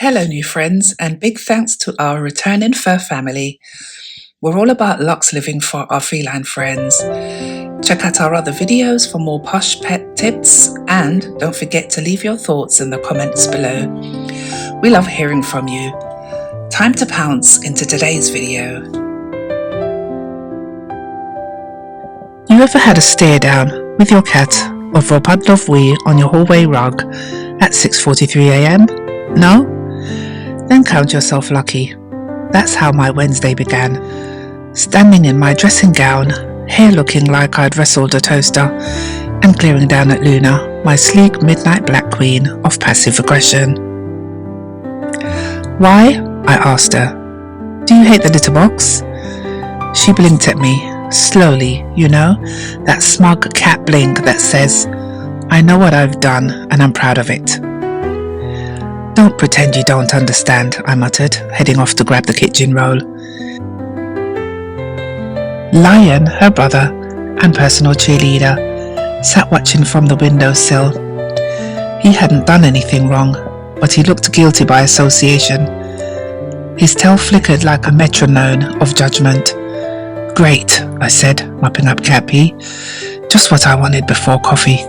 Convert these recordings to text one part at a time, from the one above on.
Hello, new friends, and big thanks to our returning fur family. We're all about luxe living for our feline friends. Check out our other videos for more posh pet tips, and don't forget to leave your thoughts in the comments below. We love hearing from you. Time to pounce into today's video. You ever had a stare down with your cat over a puddle of wee on your hallway rug at 6:43 a.m? No? Then count yourself lucky. That's how my Wednesday began. Standing in my dressing gown, hair looking like I'd wrestled a toaster, and glaring down at Luna, my sleek midnight black queen of passive aggression. Why? I asked her. Do you hate the litter box? She blinked at me, slowly, that smug cat blink that says, I know what I've done and I'm proud of it. Don't pretend you don't understand, I muttered, heading off to grab the kitchen roll. Lion, her brother, and personal cheerleader, sat watching from the windowsill. He hadn't done anything wrong, but he looked guilty by association. His tail flickered like a metronome of judgment. Great, I said, mopping up cat pee. Just what I wanted before coffee.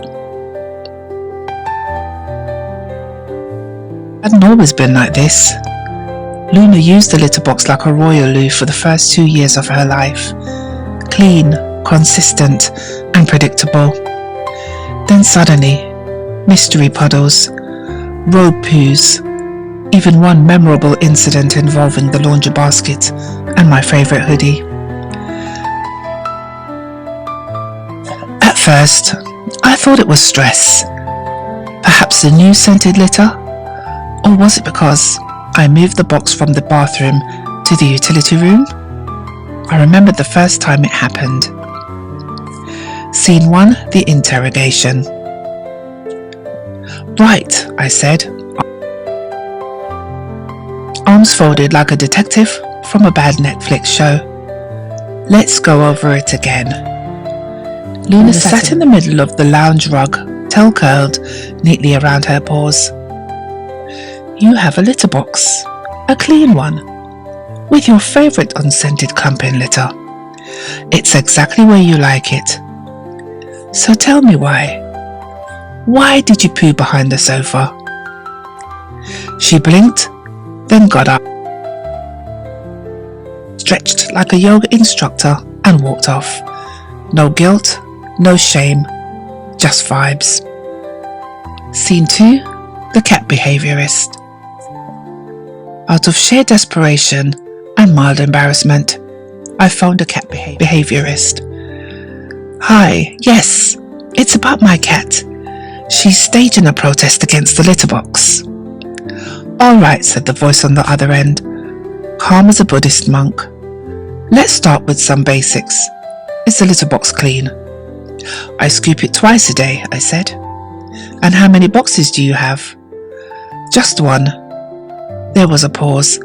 Hadn't always been like this. Luna used the litter box like a royal loo for the first 2 years of her life. Clean, consistent, and predictable. Then suddenly, mystery puddles, road poos, even one memorable incident involving the laundry basket and my favourite hoodie. At first, I thought it was stress. Perhaps the new scented litter? Or was it because I moved the box from the bathroom to the utility room? I remembered the first time it happened. Scene 1, the interrogation. Right, I said, arms folded like a detective from a bad Netflix show. Let's go over it again. Luna sat in the middle of the lounge rug, tail curled neatly around her paws. You have a litter box, a clean one, with your favourite unscented clumping litter. It's exactly where you like it. So tell me why. Why did you poo behind the sofa? She blinked, then got up, stretched like a yoga instructor, and walked off. No guilt, no shame, just vibes. Scene 2, the cat behaviourist. Out of sheer desperation and mild embarrassment, I phoned a cat behaviourist. Hi, yes, it's about my cat. She's staging a protest against the litter box. All right, said the voice on the other end, calm as a Buddhist monk. Let's start with some basics. Is the litter box clean? I scoop it twice a day, I said. And how many boxes do you have? Just one. There was a pause,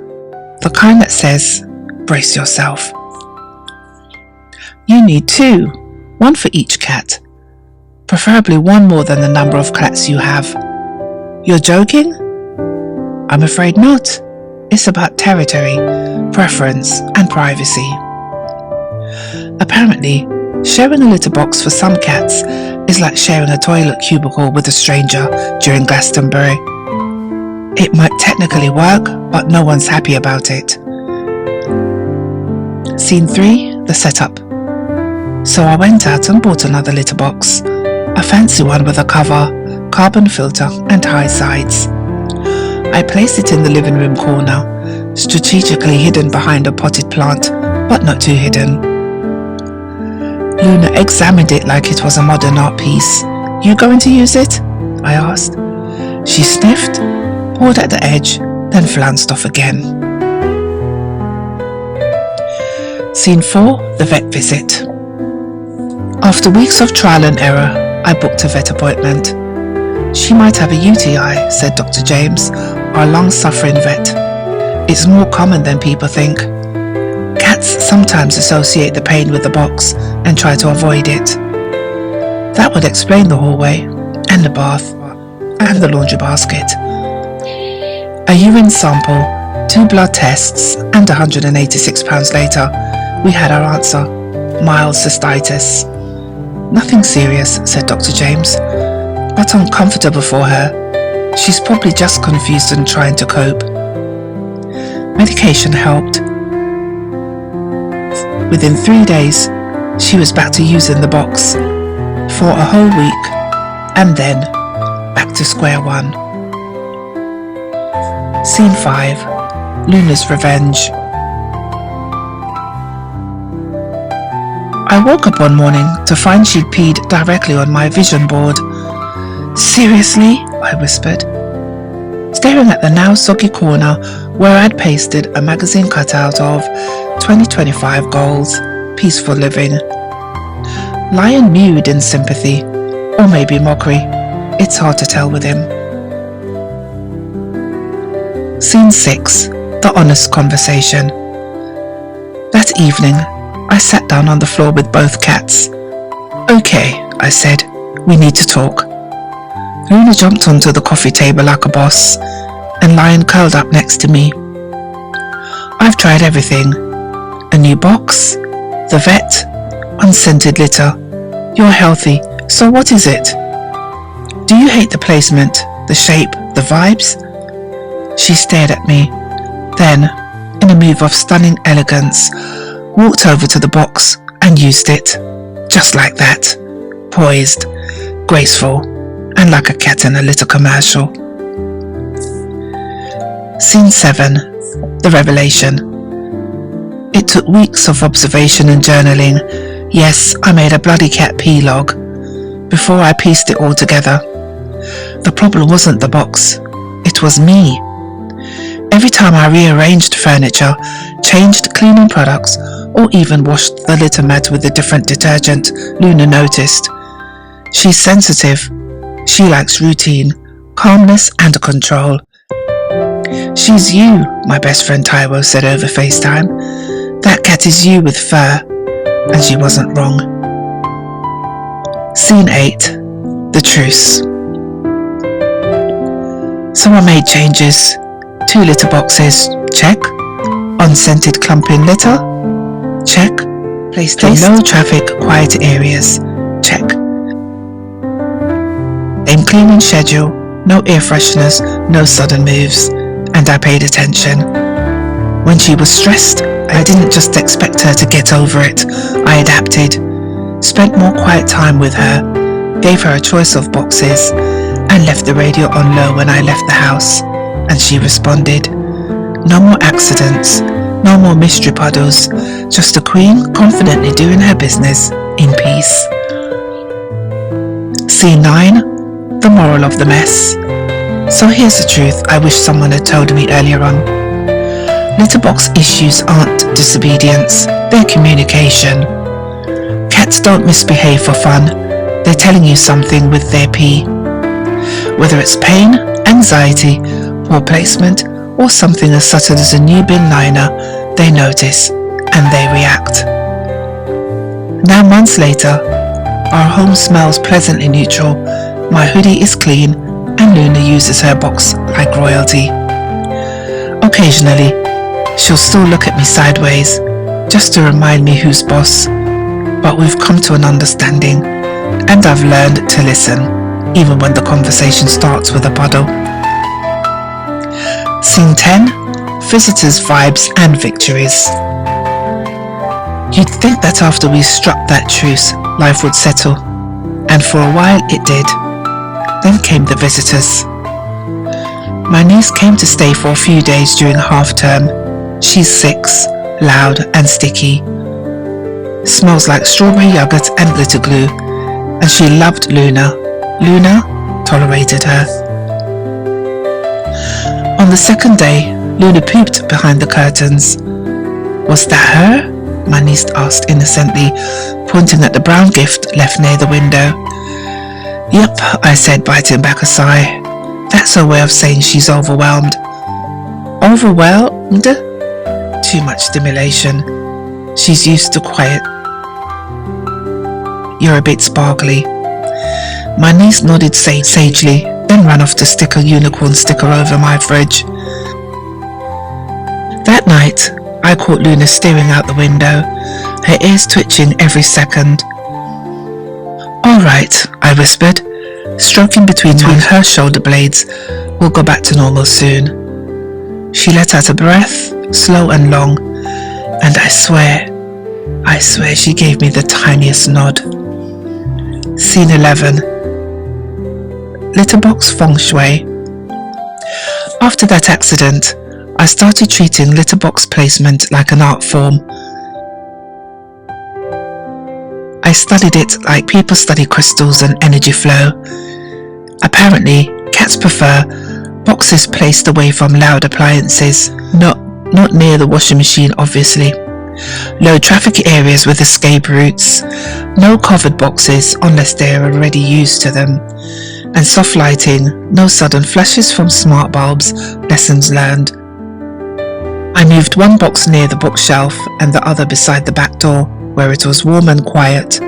the kind that says, brace yourself. You need 2, one for each cat, preferably one more than the number of cats you have. You're joking? I'm afraid not. It's about territory, preference, and privacy. Apparently, sharing a litter box for some cats is like sharing a toilet cubicle with a stranger during Glastonbury. It might technically work, but no one's happy about it. Scene 3, the setup. So I went out and bought another litter box, a fancy one with a cover, carbon filter, and high sides. I placed it in the living room corner, strategically hidden behind a potted plant, but not too hidden. Luna examined it like it was a modern art piece. You going to use it? I asked. She sniffed, pawed at the edge, then flounced off again. Scene 4, the vet visit. After weeks of trial and error, I booked a vet appointment. She might have a UTI, said Dr. James, our long-suffering vet. It's more common than people think. Cats sometimes associate the pain with the box and try to avoid it. That would explain the hallway, and the bath, and the laundry basket. A urine sample, 2 blood tests, and £186 later, we had our answer: mild cystitis. Nothing serious, said Dr. James, but uncomfortable for her. She's probably just confused and trying to cope. Medication helped. Within 3 days, she was back to using the box for a whole week, and then back to square one. Scene 5. Luna's Revenge. I woke up one morning to find she'd peed directly on my vision board. Seriously? I whispered, staring at the now soggy corner where I'd pasted a magazine cutout of 2025 goals, peaceful living. Lion mewed in sympathy, or maybe mockery. It's hard to tell with him. Scene 6. The honest conversation. That evening, I sat down on the floor with both cats. Okay, I said, we need to talk. Luna jumped onto the coffee table like a boss, and Lion curled up next to me. I've tried everything. A new box, the vet, unscented litter. You're healthy, so what is it? Do you hate the placement, the shape, the vibes? She stared at me, then, in a move of stunning elegance, walked over to the box and used it. Just like that. Poised, graceful, and like a cat in a litter commercial. Scene 7. The Revelation. It took weeks of observation and journaling. Yes, I made a bloody cat pee log before I pieced it all together. The problem wasn't the box, it was me. Every time I rearranged furniture, changed cleaning products, or even washed the litter mat with a different detergent, Luna noticed. She's sensitive. She likes routine, calmness, and control. She's you, my best friend Taiwo said over FaceTime. That cat is you with fur. And she wasn't wrong. Scene 8. The Truce. So I made changes. 2 litter boxes, check. Unscented clumping litter, check. Placed in low traffic, quiet areas, check. Same cleaning schedule, no air fresheners, no sudden moves, and I paid attention. When she was stressed, I didn't just expect her to get over it. I adapted, spent more quiet time with her, gave her a choice of boxes, and left the radio on low when I left the house. And she responded. No more accidents, no more mystery puddles, just a queen confidently doing her business in peace. Scene 9. The moral of the mess. So here's the truth I wish someone had told me earlier on. Litterbox issues aren't disobedience, they're communication. Cats don't misbehave for fun, they're telling you something with their pee. Whether it's pain, anxiety, poor placement, or something as subtle as a new bin liner, they notice and they react. Now months later, our home smells pleasantly neutral, my hoodie is clean, and Luna uses her box like royalty. Occasionally, she'll still look at me sideways, just to remind me who's boss, but we've come to an understanding, and I've learned to listen, even when the conversation starts with a puddle. Scene 10. Visitors, vibes, and victories. You'd think that after we struck that truce, life would settle, and for a while it did. Then came the visitors. My niece came to stay for a few days during half term. She's 6, loud and sticky. Smells like strawberry yogurt and glitter glue, and she loved Luna. Luna tolerated her. On the second day, Luna pooped behind the curtains. Was that her? My niece asked innocently, pointing at the brown gift left near the window. Yep, I said, biting back a sigh. That's her way of saying she's overwhelmed. Overwhelmed? Too much stimulation. She's used to quiet. You're a bit sparkly. My niece nodded sagely, then ran off to stick a unicorn sticker over my fridge. I caught Luna staring out the window, her ears twitching every second. "All right," I whispered, stroking between her shoulder blades. "We'll go back to normal soon." She let out a breath, slow and long, and I swear she gave me the tiniest nod. Scene 11. Litterbox Feng Shui. After that accident, I started treating litterbox placement like an art form. I studied it like people study crystals and energy flow. Apparently, cats prefer boxes placed away from loud appliances, not near the washing machine obviously. Low traffic areas with escape routes, no covered boxes unless they are already used to them, and soft lighting, no sudden flashes from smart bulbs. Lessons learned. I moved one box near the bookshelf and the other beside the back door, where it was warm and quiet.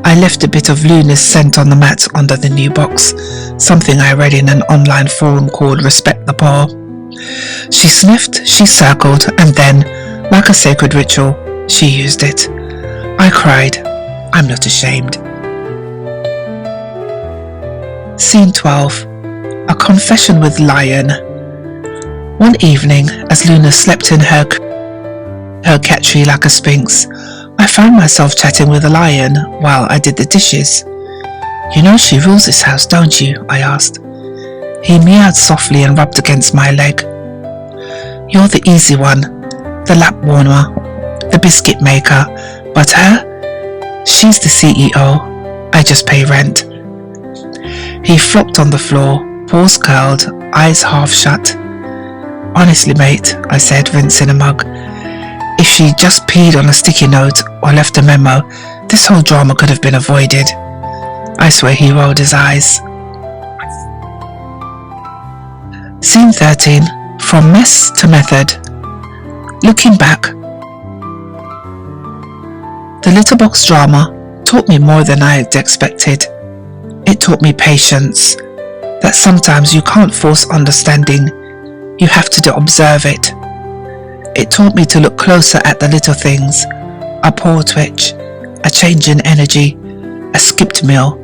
I left a bit of Luna's scent on the mat under the new box, something I read in an online forum called Respect the Paw. She sniffed, she circled, and then, like a sacred ritual, she used it. I cried. I'm not ashamed. Scene 12. A confession with Lion. One evening, as Luna slept in her cat tree like a sphinx, I found myself chatting with a lion while I did the dishes. "You know she rules this house, don't you?" I asked. He meowed softly and rubbed against my leg. "You're the easy one, the lap warmer, the biscuit maker, but her? She's the CEO. I just pay rent." He flopped on the floor, paws curled, eyes half shut. "Honestly, mate," I said, rinsing a mug, "if she just peed on a sticky note or left a memo, this whole drama could have been avoided." I swear he rolled his eyes. Scene 13. From mess to method. Looking back, the litterbox drama taught me more than I had expected. It taught me patience, that sometimes you can't force understanding, you have to observe it. It taught me to look closer at the little things, a paw twitch, a change in energy, a skipped meal.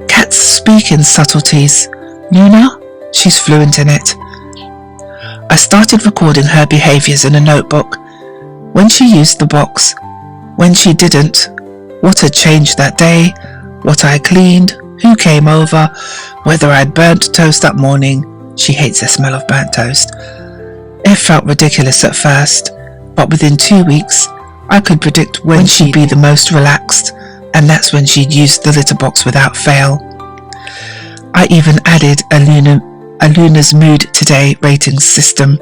Cats speak in subtleties. Luna, she's fluent in it. I started recording her behaviours in a notebook. When she used the box, when she didn't, what had changed that day, what I cleaned, who came over, whether I'd burnt toast that morning. She hates the smell of burnt toast. It felt ridiculous at first, but within 2 weeks, I could predict when she'd be the most relaxed, and that's when she'd use the litter box without fail. I even added a Luna's mood today rating system.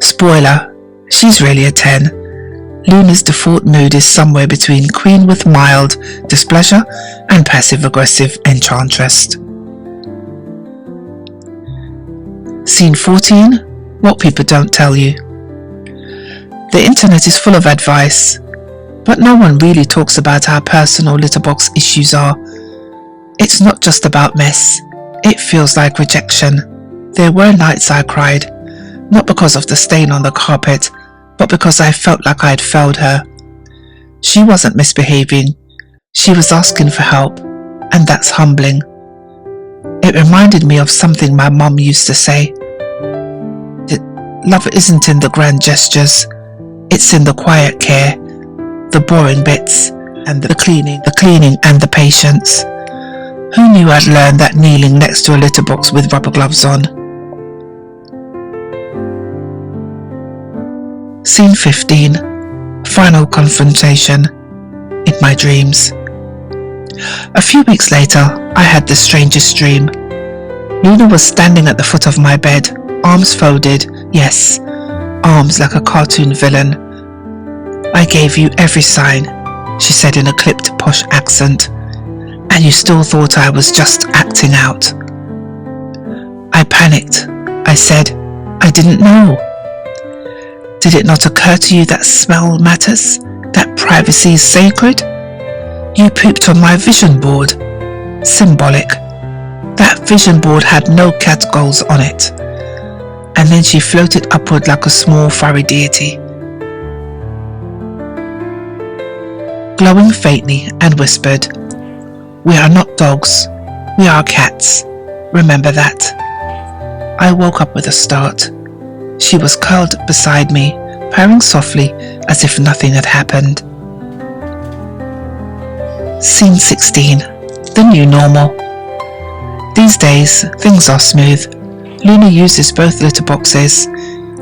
Spoiler, she's really a 10. Luna's default mood is somewhere between queen with mild displeasure and passive-aggressive enchantress. Scene 14. What people don't tell you. The internet is full of advice, but no one really talks about how personal litterbox issues are. It's not just about mess. It feels like rejection. There were nights I cried, not because of the stain on the carpet, but because I felt like I had failed her. She wasn't misbehaving. She was asking for help, and that's humbling. It reminded me of something my mum used to say. Love isn't in the grand gestures. It's in the quiet care, the boring bits, and the cleaning and the patience. Who knew I'd learned that kneeling next to a litter box with rubber gloves on? Scene 15. Final confrontation. In my dreams. A few weeks later, I had the strangest dream. Luna was standing at the foot of my bed, arms folded, yes, arms like a cartoon villain. "I gave you every sign," she said in a clipped, posh accent, "and you still thought I was just acting out." I panicked. I said, "I didn't know." "Did it not occur to you that smell matters? That privacy is sacred? You pooped on my vision board." Symbolic. That vision board had no cat goals on it. and then she floated upward like a small furry deity, glowing faintly, and whispered, "We are not dogs, we are cats. Remember that." I woke up with a start. She was curled beside me, purring softly as if nothing had happened. Scene 16. The new normal. These days, things are smooth. Luna uses both litter boxes.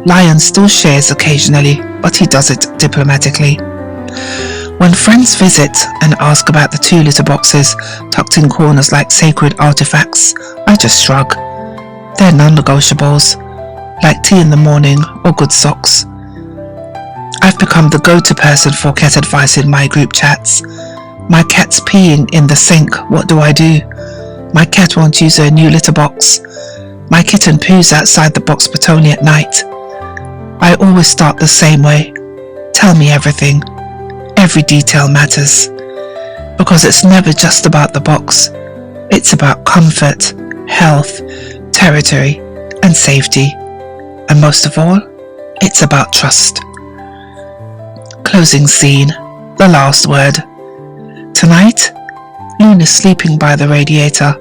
Lion still shares occasionally, but he does it diplomatically. When friends visit and ask about the 2 litter boxes tucked in corners like sacred artifacts, I just shrug. They're non-negotiables, like tea in the morning or good socks. I've become the go-to person for cat advice in my group chats. My cat's peeing in the sink, what do I do? My cat won't use her new litter box. My kitten poos outside the box but only at night. I always start the same way. Tell me everything. Every detail matters. Because it's never just about the box. It's about comfort, health, territory, and safety. And most of all, it's about trust. Closing scene. The last word. Tonight, Luna's sleeping by the radiator,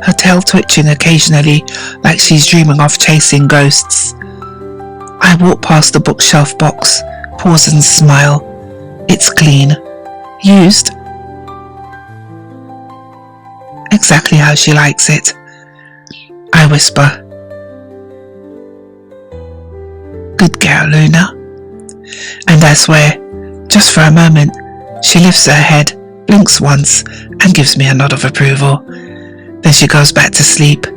her tail twitching occasionally like she's dreaming of chasing ghosts. I walk past the bookshelf box, pause and smile. It's clean. Used. Exactly how she likes it. I whisper, "Good girl, Luna." And I swear, just for a moment, she lifts her head, blinks once, and gives me a nod of approval. Then she goes back to sleep,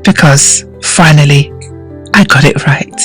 because, finally, I got it right.